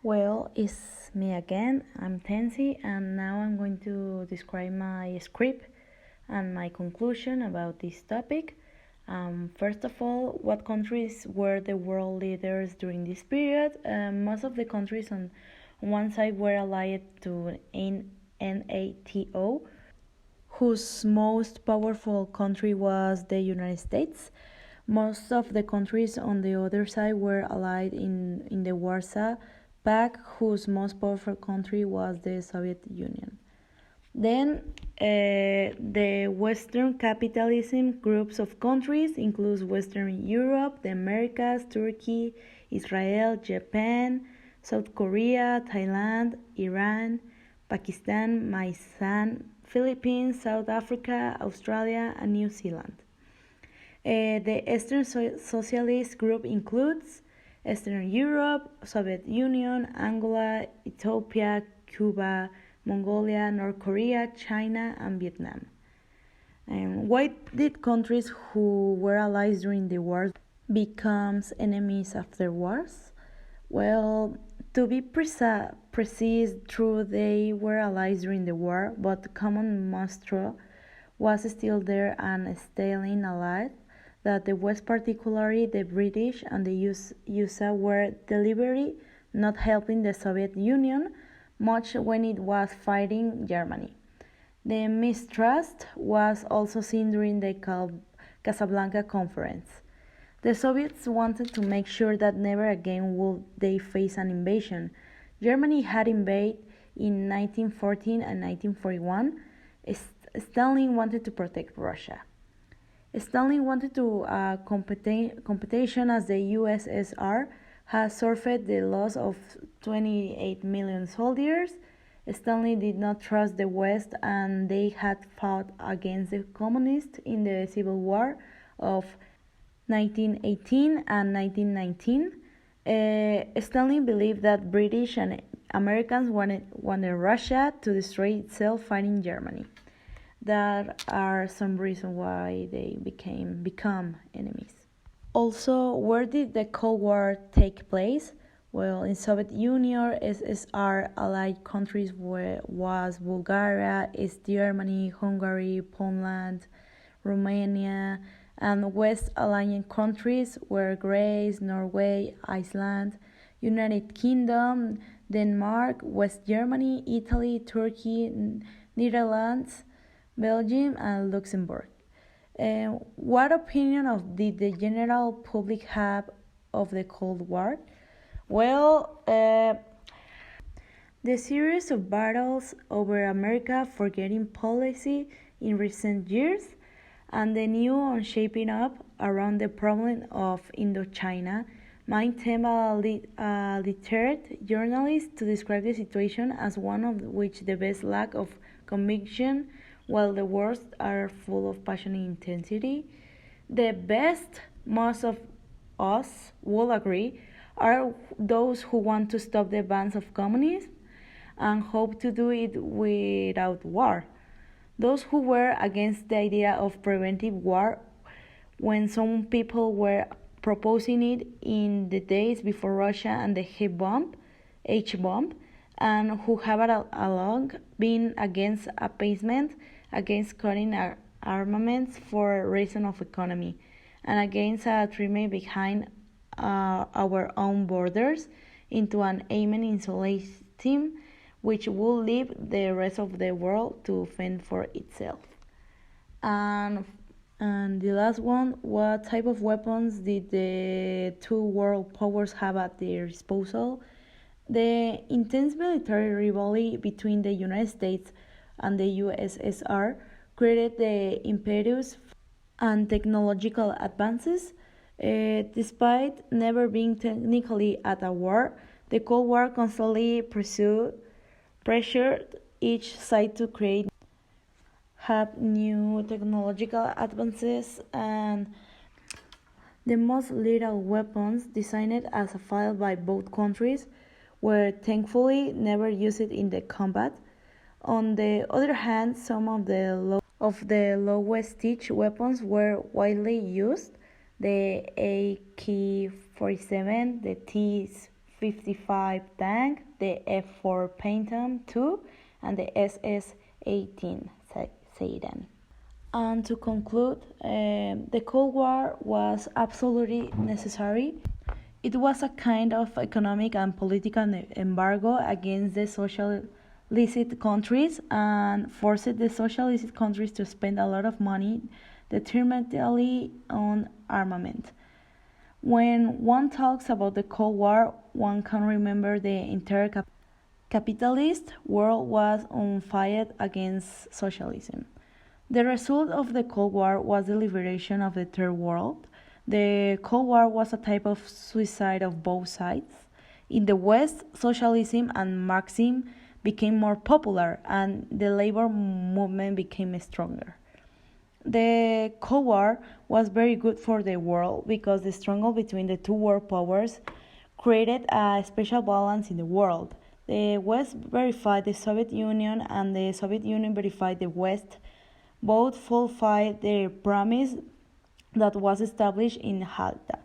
Well, it's me again. I'm Tensi, and now I'm going to describe my script and my conclusion about this topic. First of all, what countries were the world leaders during this period? Most of the countries on one side were allied to NATO, whose most powerful country was the United States. Most of the countries on the other side were allied in the Warsaw Pact, whose most powerful country was the Soviet Union. Then the Western capitalism groups of countries includes Western Europe, the Americas, Turkey, Israel, Japan, South Korea, Thailand, Iran, Pakistan, Malaysia, Philippines, South Africa, Australia, and New Zealand. The Eastern Socialist group includes Eastern Europe, Soviet Union, Angola, Ethiopia, Cuba, Mongolia, North Korea, China, and Vietnam. Why did countries who were allies during the war become enemies afterwards? Well, to be precise, true, they were allies during the war, but common monster was still there and Stalin allied that the West, particularly the British and the USA, were deliberately not helping the Soviet Union much when it was fighting Germany. The mistrust was also seen during the Casablanca Conference. The Soviets wanted to make sure that never again would they face an invasion. Germany had invaded in 1914 and 1941. Stalin wanted to protect Russia. Stalin wanted to competition as the USSR has suffered the loss of 28 million soldiers. Stalin did not trust the West and they had fought against the communists in the Civil War of 1918 and 1919. Stalin believed that British and Americans wanted Russia to destroy itself fighting Germany. There are some reasons why they become enemies. Also, where did the Cold War take place? Well, in Soviet Union, SSR allied countries was Bulgaria, East Germany, Hungary, Poland, Romania, and West allied countries were Greece, Norway, Iceland, United Kingdom, Denmark, West Germany, Italy, Turkey, Netherlands, Belgium, and Luxembourg. What opinion did the general public have of the Cold War? Well, the series of battles over America forgetting policy in recent years and the new on shaping up around the problem of Indochina might tempt literate journalists to describe the situation as one of which the best lack of conviction while the worst are full of passion and intensity. The best, most of us will agree, are those who want to stop the advance of communism and hope to do it without war. Those who were against the idea of preventive war when some people were proposing it in the days before Russia and the H-bomb, and who have along been against appeasement, against cutting armaments for reason of economy, and against a treatment behind our own borders into an aiming insulating which will leave the rest of the world to fend for itself. And the last one, what type of weapons did the two world powers have at their disposal? The intense military rivalry between the United States and the USSR created the impetus and technological advances. Despite never being technically at a war, the Cold War constantly pressured each side to have new technological advances, and the most lethal weapons designed as a file by both countries were thankfully never used in the combat. On the other hand, some of the lowest stage weapons were widely used: the AK-47, the F-55 tank, the F-4 Phantom II, and the SS-18 Satan. And to conclude, the Cold War was absolutely necessary. It was a kind of economic and political embargo against the socialist countries and forced the socialist countries to spend a lot of money determinedly on armament. When one talks about the Cold War, one can remember the entire capitalist world was on fire against socialism. The result of the Cold War was the liberation of the Third World. The Cold War was a type of suicide of both sides. In the West, socialism and Marxism became more popular and the labor movement became stronger. The Cold War was very good for the world because the struggle between the two world powers created a special balance in the world. The West verified the Soviet Union and the Soviet Union verified the West. Both fulfilled their promise that was established in Jalta.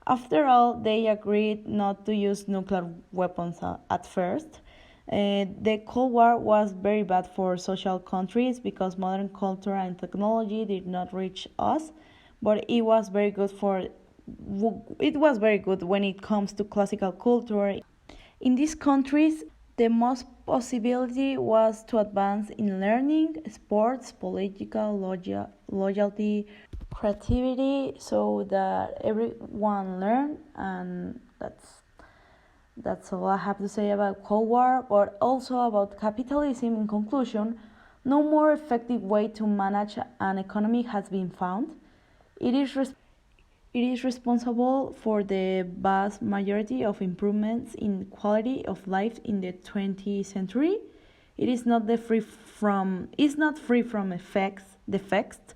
After all, they agreed not to use nuclear weapons at first. The Cold War was very bad for social countries because modern culture and technology did not reach us, but it was very good when it comes to classical culture. In these countries, the most possibility was to advance in learning, sports, political loyalty, creativity, so that everyone learned, and that's all I have to say about Cold War, but also about capitalism. In conclusion, no more effective way to manage an economy has been found. It is responsible for the vast majority of improvements in quality of life in the 20th century. It is not free from defects.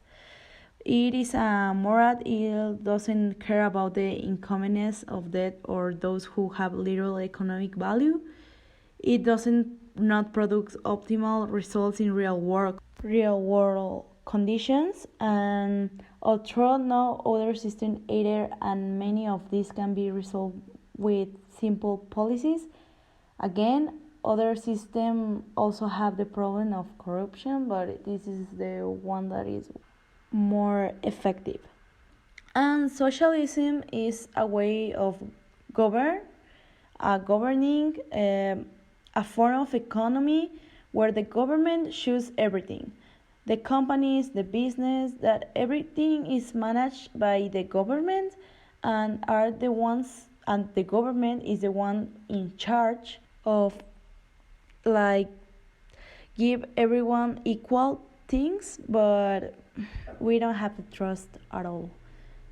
It is a moral. It doesn't care about the inconvenience of debt or those who have little economic value. It doesn't not produce optimal results in real world conditions, and although no other system either, and many of these can be resolved with simple policies. Again, other systems also have the problem of corruption, but this is the one that is more effective. And socialism is a way of governing a form of economy where the government chooses everything. The companies, the business, that everything is managed by the government and the government is the one in charge of like give everyone equal things, but we don't have to trust at all.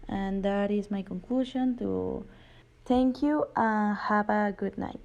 And that is my conclusion. To thank you and have a good night.